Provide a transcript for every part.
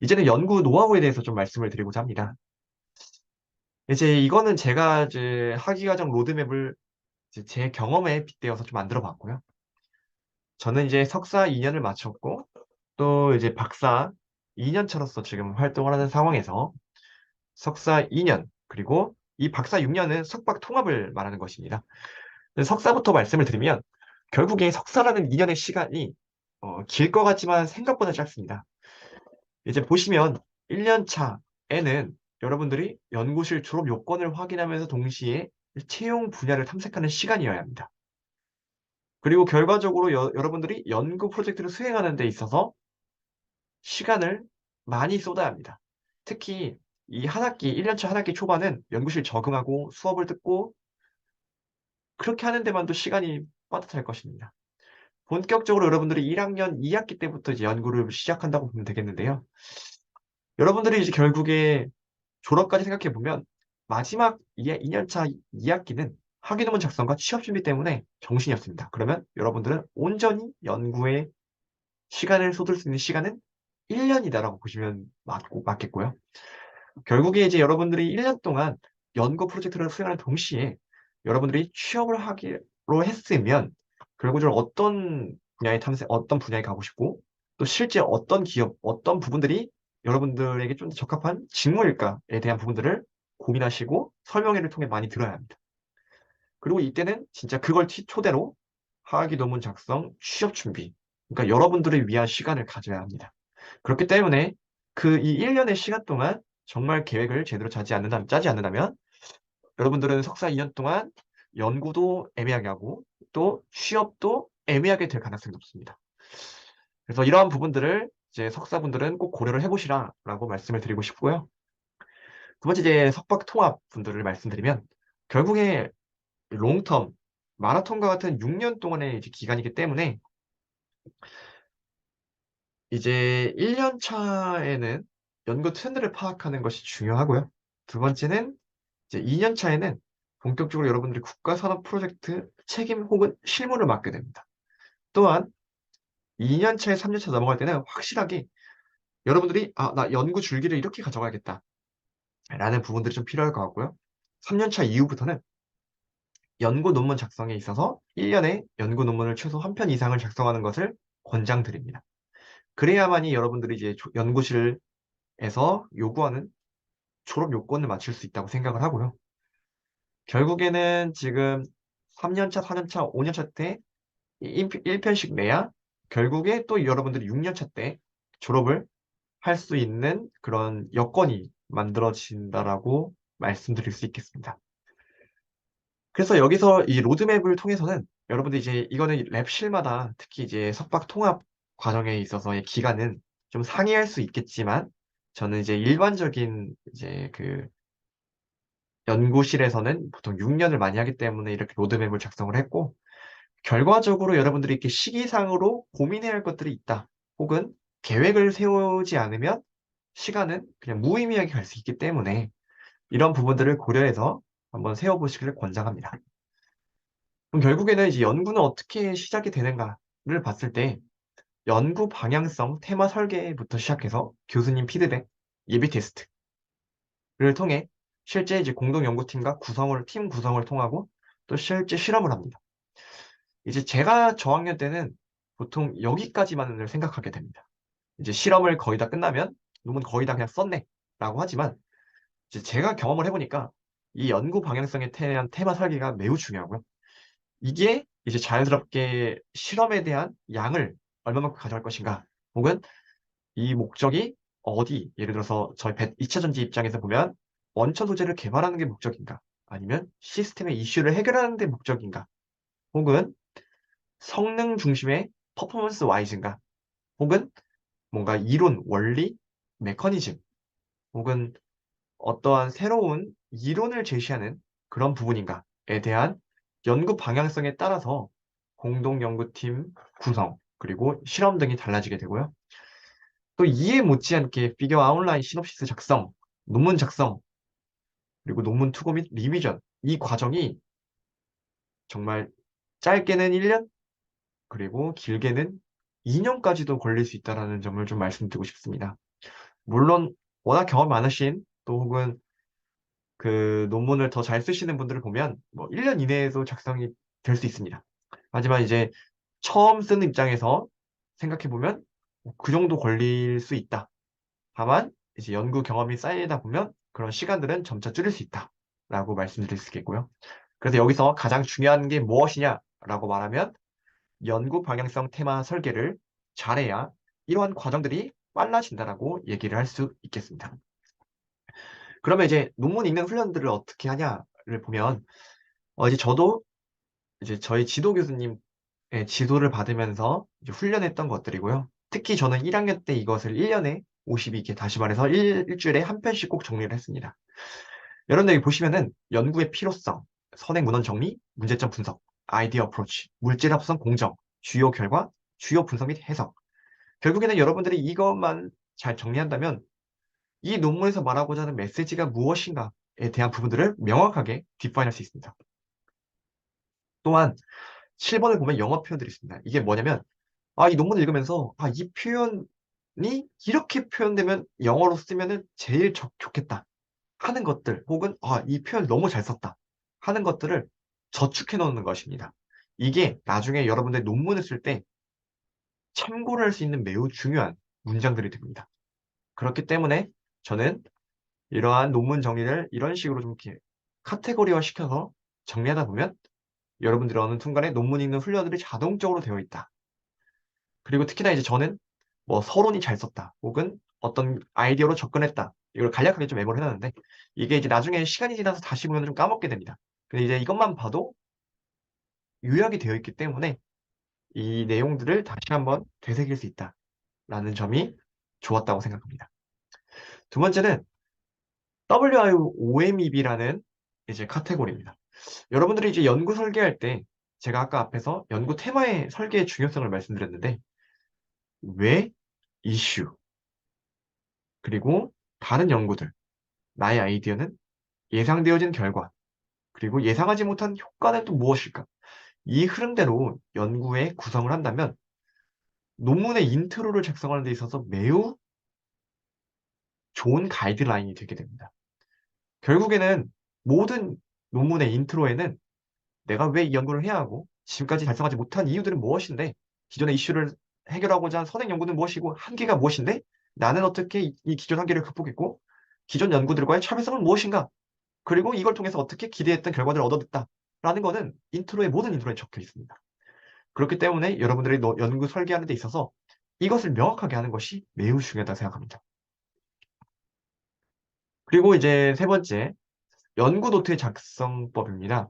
이제는 연구 노하우에 대해서 좀 말씀을 드리고자 합니다. 이제 이거는 제가 이제 학위과정 로드맵을 이제 제 경험에 빗대어서 좀 만들어 봤고요. 저는 이제 석사 2년을 마쳤고, 또 이제 박사 2년차로서 지금 활동을 하는 상황에서 석사 2년, 그리고 이 박사 6년은 석박 통합을 말하는 것입니다. 석사부터 말씀을 드리면, 결국에 석사라는 2년의 시간이 길 것 같지만 생각보다 짧습니다. 이제 보시면 1년 차에는 여러분들이 연구실 졸업 요건을 확인하면서 동시에 채용 분야를 탐색하는 시간이어야 합니다. 그리고 결과적으로 여러분들이 연구 프로젝트를 수행하는 데 있어서 시간을 많이 쏟아야 합니다. 특히 이 한 학기, 1년 차 한 학기 초반은 연구실 적응하고 수업을 듣고 그렇게 하는 데만도 시간이 빠듯할 것입니다. 본격적으로 여러분들이 1학년 2학기 때부터 이제 연구를 시작한다고 보면 되겠는데요. 여러분들이 이제 결국에 졸업까지 생각해 보면 마지막 2년차 2학기는 학위 논문 작성과 취업 준비 때문에 정신이 없습니다. 그러면 여러분들은 온전히 연구에 시간을 쏟을 수 있는 시간은 1년이다라고 보시면 맞겠고요. 결국에 이제 여러분들이 1년 동안 연구 프로젝트를 수행하는 동시에 여러분들이 취업을 하기로 했으면 결국적으로 어떤 분야에 가고 싶고 또 실제 어떤 기업, 어떤 부분들이 여러분들에게 좀 더 적합한 직무일까에 대한 부분들을 고민하시고 설명회를 통해 많이 들어야 합니다. 그리고 이때는 진짜 그걸 토대로 학위 논문 작성, 취업 준비, 그러니까 여러분들을 위한 시간을 가져야 합니다. 그렇기 때문에 그 이 1년의 시간 동안 정말 계획을 제대로 짜지 않는다면 여러분들은 석사 2년 동안 연구도 애매하게 하고 또 취업도 애매하게 될 가능성이 높습니다. 그래서 이러한 부분들을 이제 석사분들은 꼭 고려를 해보시라라고 말씀을 드리고 싶고요. 두 번째 이제 석박 통합 분들을 말씀드리면 결국에 롱텀, 마라톤과 같은 6년 동안의 이제 기간이기 때문에 이제 1년 차에는 연구 트렌드를 파악하는 것이 중요하고요. 두 번째는 이제 2년 차에는 본격적으로 여러분들이 국가산업 프로젝트 책임 혹은 실무를 맡게 됩니다. 또한 2년 차에 3년 차 넘어갈 때는 확실하게 여러분들이 나 연구 줄기를 이렇게 가져가야겠다 라는 부분들이 좀 필요할 것 같고요. 3년 차 이후부터는 연구 논문 작성에 있어서 1년에 연구 논문을 최소 한 편 이상을 작성하는 것을 권장드립니다. 그래야만이 여러분들이 이제 연구실에서 요구하는 졸업 요건을 맞출 수 있다고 생각을 하고요. 결국에는 지금 3년차, 4년차, 5년차 때 1편씩 내야 결국에 또 여러분들이 6년차 때 졸업을 할 수 있는 그런 여건이 만들어진다라고 말씀드릴 수 있겠습니다. 그래서 여기서 이 로드맵을 통해서는 여러분들 이제 이거는 랩실마다 특히 이제 석박 통합 과정에 있어서의 기간은 좀 상이할 수 있겠지만 저는 이제 일반적인 이제 그 연구실에서는 보통 6년을 많이 하기 때문에 이렇게 로드맵을 작성을 했고 결과적으로 여러분들이 이렇게 시기상으로 고민해야 할 것들이 있다. 혹은 계획을 세우지 않으면 시간은 그냥 무의미하게 갈 수 있기 때문에 이런 부분들을 고려해서 한번 세워보시기를 권장합니다. 그럼 결국에는 이제 연구는 어떻게 시작이 되는가를 봤을 때 연구 방향성 테마 설계부터 시작해서 교수님 피드백, 예비 테스트를 통해 실제 이제 공동 연구팀과 팀 구성을 통하고 또 실제 실험을 합니다. 이제 제가 저학년 때는 보통 여기까지만을 생각하게 됩니다. 이제 실험을 거의 다 끝나면 논문 거의 다 그냥 썼네 라고 하지만 이제 제가 경험을 해보니까 이 연구 방향성에 대한 테마 설계가 매우 중요하고요. 이게 이제 자연스럽게 실험에 대한 양을 얼마만큼 가져갈 것인가 혹은 이 목적이 어디 예를 들어서 저희 2차 전지 입장에서 보면 원천 소재를 개발하는 게 목적인가 아니면 시스템의 이슈를 해결하는 게 목적인가 혹은 성능 중심의 퍼포먼스 와이즈인가 혹은 뭔가 이론, 원리, 메커니즘 혹은 어떠한 새로운 이론을 제시하는 그런 부분인가에 대한 연구 방향성에 따라서 공동 연구팀 구성, 그리고 실험 등이 달라지게 되고요. 또 이에 못지않게 피겨 아웃라인 시놉시스 작성, 논문 작성, 그리고 논문 투고 및 리비전. 이 과정이 정말 짧게는 1년, 그리고 길게는 2년까지도 걸릴 수 있다는 점을 좀 말씀드리고 싶습니다. 물론 워낙 경험이 많으신 또 혹은 그 논문을 더 잘 쓰시는 분들을 보면 뭐 1년 이내에도 작성이 될 수 있습니다. 하지만 이제 처음 쓰는 입장에서 생각해보면 그 정도 걸릴 수 있다. 다만 이제 연구 경험이 쌓이다 보면 그런 시간들은 점차 줄일 수 있다. 라고 말씀드릴 수 있겠고요. 그래서 여기서 가장 중요한 게 무엇이냐라고 말하면 연구 방향성 테마 설계를 잘해야 이러한 과정들이 빨라진다라고 얘기를 할 수 있겠습니다. 그러면 이제 논문 읽는 훈련들을 어떻게 하냐를 보면 이제 저도 이제 저희 지도 교수님의 지도를 받으면서 이제 훈련했던 것들이고요. 특히 저는 1학년 때 이것을 1년에 52개, 다시 말해서 일주일에 한 편씩 꼭 정리를 했습니다. 여러분들 여기 보시면은 연구의 필요성, 선행 문헌 정리, 문제점 분석, 아이디어 어프로치, 물질 합성 공정, 주요 결과, 주요 분석 및 해석. 결국에는 여러분들이 이것만 잘 정리한다면 이 논문에서 말하고자 하는 메시지가 무엇인가에 대한 부분들을 명확하게 디파인할 수 있습니다. 또한 7번을 보면 영어 표현들이 있습니다. 이게 뭐냐면 이 논문을 읽으면서 이 표현이 이렇게 표현되면 영어로 쓰면은 제일 좋겠다 하는 것들 혹은 이 표현 너무 잘 썼다 하는 것들을 저축해 놓는 것입니다. 이게 나중에 여러분들 논문을 쓸 때 참고를 할 수 있는 매우 중요한 문장들이 됩니다. 그렇기 때문에 저는 이러한 논문 정리를 이런 식으로 좀 이렇게 카테고리화 시켜서 정리하다 보면 여러분들이 어느 순간에 논문 읽는 훈련들이 자동적으로 되어 있다. 그리고 특히나 이제 저는 뭐 서론이 잘 썼다. 혹은 어떤 아이디어로 접근했다. 이걸 간략하게 좀 메모를 해놨는데 이게 이제 나중에 시간이 지나서 다시 보면 좀 까먹게 됩니다. 근데 이제 이것만 봐도 요약이 되어 있기 때문에 이 내용들을 다시 한번 되새길 수 있다라는 점이 좋았다고 생각합니다. 두 번째는 WIOMEB라는 이제 카테고리입니다. 여러분들이 이제 연구 설계할 때 제가 아까 앞에서 연구 테마의 설계의 중요성을 말씀드렸는데 왜, 이슈, 그리고 다른 연구들, 나의 아이디어는 예상되어진 결과, 그리고 예상하지 못한 효과는 또 무엇일까? 이 흐름대로 연구의 구성을 한다면 논문의 인트로를 작성하는 데 있어서 매우 좋은 가이드라인이 되게 됩니다. 결국에는 모든 논문의 인트로에는 내가 왜 이 연구를 해야 하고 지금까지 달성하지 못한 이유들은 무엇인데 기존의 이슈를 해결하고자 한 선행 연구는 무엇이고 한계가 무엇인데 나는 어떻게 이 기존 한계를 극복했고 기존 연구들과의 차별성은 무엇인가 그리고 이걸 통해서 어떻게 기대했던 결과들을 얻어냈다라는 거는 인트로의 모든 인트로에 적혀 있습니다. 그렇기 때문에 여러분들이 연구 설계하는 데 있어서 이것을 명확하게 하는 것이 매우 중요하다고 생각합니다. 그리고 이제 세 번째, 연구 노트의 작성법입니다.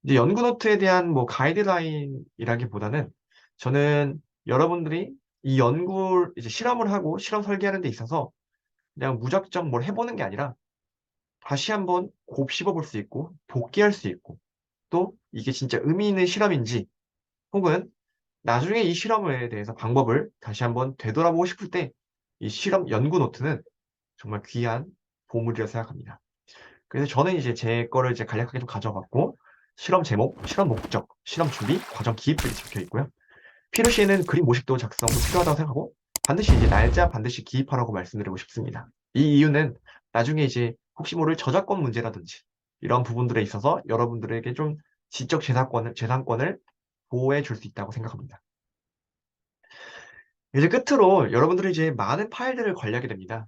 이제 연구 노트에 대한 뭐 가이드라인이라기보다는 저는 여러분들이 이 연구 이제 실험을 하고 실험 설계하는 데 있어서 그냥 무작정 뭘 해보는 게 아니라 다시 한번 곱씹어 볼 수 있고 복귀할 수 있고 또 이게 진짜 의미 있는 실험인지 혹은 나중에 이 실험에 대해서 방법을 다시 한번 되돌아보고 싶을 때 이 실험 연구 노트는 정말 귀한 보물이라고 생각합니다. 그래서 저는 이제 제 거를 이제 간략하게 좀 가져갔고 실험 제목, 실험 목적, 실험 준비, 과정 기입들이 적혀 있고요. 필요시에는 그림 모식도 작성도 필요하다고 생각하고 반드시 이제 날짜 반드시 기입하라고 말씀드리고 싶습니다. 이 이유는 나중에 이제 혹시 모를 저작권 문제라든지 이런 부분들에 있어서 여러분들에게 좀 지적 재산권을 보호해 줄 수 있다고 생각합니다. 이제 끝으로 여러분들이 이제 많은 파일들을 관리하게 됩니다.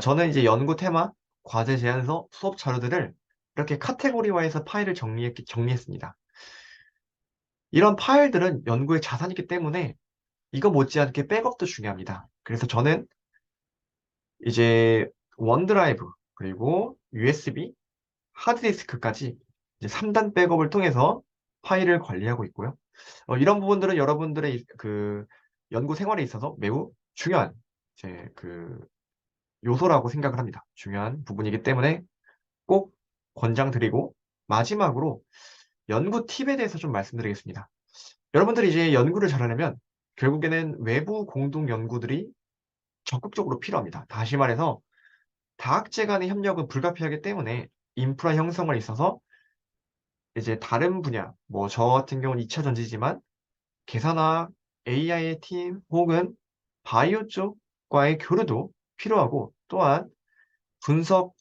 저는 이제 연구 테마, 과제 제안서, 수업 자료들을 이렇게 카테고리화해서 파일을 정리했습니다. 이런 파일들은 연구의 자산이기 때문에 이거 못지않게 백업도 중요합니다. 그래서 저는 이제 원드라이브, 그리고 USB, 하드디스크까지 이제 3단 백업을 통해서 파일을 관리하고 있고요. 이런 부분들은 여러분들의 그 연구 생활에 있어서 매우 중요한 이제 그 요소라고 생각을 합니다. 중요한 부분이기 때문에 꼭 권장드리고 마지막으로 연구 팁에 대해서 좀 말씀드리겠습니다. 여러분들이 이제 연구를 잘하려면 결국에는 외부 공동 연구들이 적극적으로 필요합니다. 다시 말해서 다학제 간의 협력은 불가피하기 때문에 인프라 형성을 있어서 이제 다른 분야, 뭐 저 같은 경우는 2차 전지지만 계산학, AI의 팀 혹은 바이오 쪽과의 교류도 필요하고 또한 분석을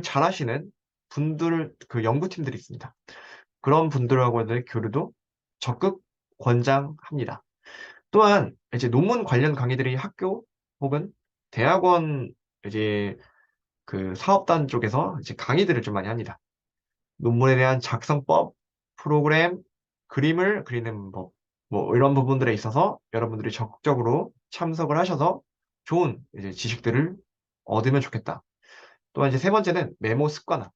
잘 하시는 분들, 그 연구팀들이 있습니다. 그런 분들하고의 교류도 적극 권장합니다. 또한 이제 논문 관련 강의들이 학교 혹은 대학원 이제 그 사업단 쪽에서 이제 강의들을 좀 많이 합니다. 논문에 대한 작성법, 프로그램, 그림을 그리는 법, 뭐 이런 부분들에 있어서 여러분들이 적극적으로 참석을 하셔서 좋은 이제 지식들을 얻으면 좋겠다. 또한 이제 세 번째는 메모 습관화.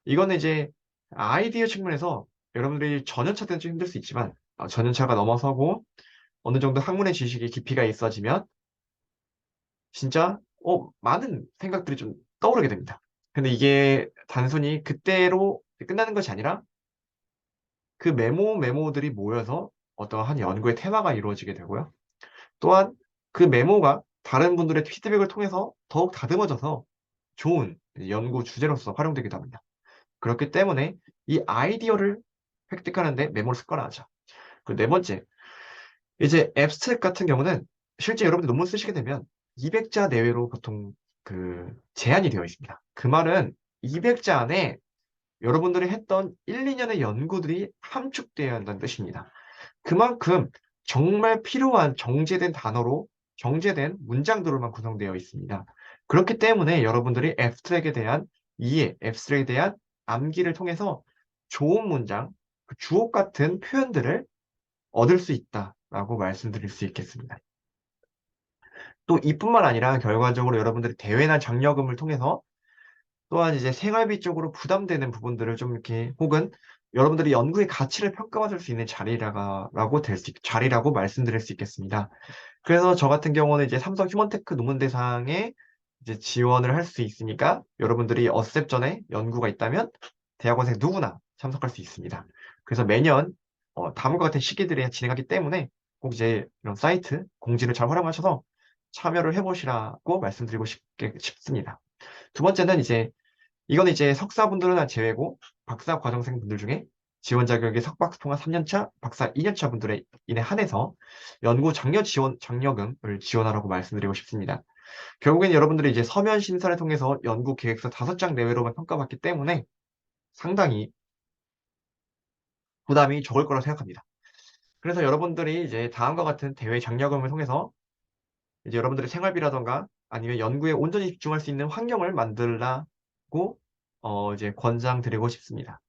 이거는 이제 아이디어 측면에서 여러분들이 전연차 때는 좀 힘들 수 있지만 전연차가 넘어서고 어느 정도 학문의 지식의 깊이가 있어지면 진짜 많은 생각들이 좀 떠오르게 됩니다. 근데 이게 단순히 그때로 끝나는 것이 아니라 그 메모들이 모여서 어떠한 연구의 테마가 이루어지게 되고요. 또한 그 메모가 다른 분들의 피드백을 통해서 더욱 다듬어져서 좋은 연구 주제로서 활용되기도 합니다. 그렇기 때문에 이 아이디어를 획득하는데 메모를 습관화하자. 그리고 네 번째, 이제 앱스트랙 같은 경우는 실제 여러분들 논문 쓰시게 되면 200자 내외로 보통 그 제한이 되어 있습니다. 그 말은 200자 안에 여러분들이 했던 1, 2년의 연구들이 함축되어야 한다는 뜻입니다. 그만큼 정말 필요한 정제된 단어로 정제된 문장들로만 구성되어 있습니다. 그렇기 때문에 여러분들이 앱스트랙에 대한 이해, 앱스트랙에 대한 암기를 통해서 좋은 문장, 그 주옥 같은 표현들을 얻을 수 있다라고 말씀드릴 수 있겠습니다. 또 이뿐만 아니라 결과적으로 여러분들이 대회나 장려금을 통해서 또한 이제 생활비 쪽으로 부담되는 부분들을 좀 이렇게 혹은 여러분들이 연구의 가치를 평가받을 수 있는 자리라고 말씀드릴 수 있겠습니다. 그래서 저 같은 경우는 이제 삼성 휴먼테크 논문대상에 이제 지원을 할 수 있으니까 여러분들이 어셉 전에 연구가 있다면 대학원생 누구나 참석할 수 있습니다. 그래서 매년 다음과 같은 시기들에 진행하기 때문에 꼭 이제 이런 사이트 공지를 잘 활용하셔서 참여를 해보시라고 말씀드리고 싶습니다. 두 번째는 이건 이제 석사분들은 제외고 박사 과정생 분들 중에 지원 자격이 석박사 통합 3년차, 박사 2년차 분들에 인해 한해서 연구 장려금을 지원하라고 말씀드리고 싶습니다. 결국엔 여러분들이 이제 서면 심사를 통해서 연구 계획서 5장 내외로만 평가받기 때문에 상당히 부담이 적을 거라고 생각합니다. 그래서 여러분들이 이제 다음과 같은 대외 장려금을 통해서 이제 여러분들의 생활비라던가 아니면 연구에 온전히 집중할 수 있는 환경을 만들라고 이제 권장드리고 싶습니다.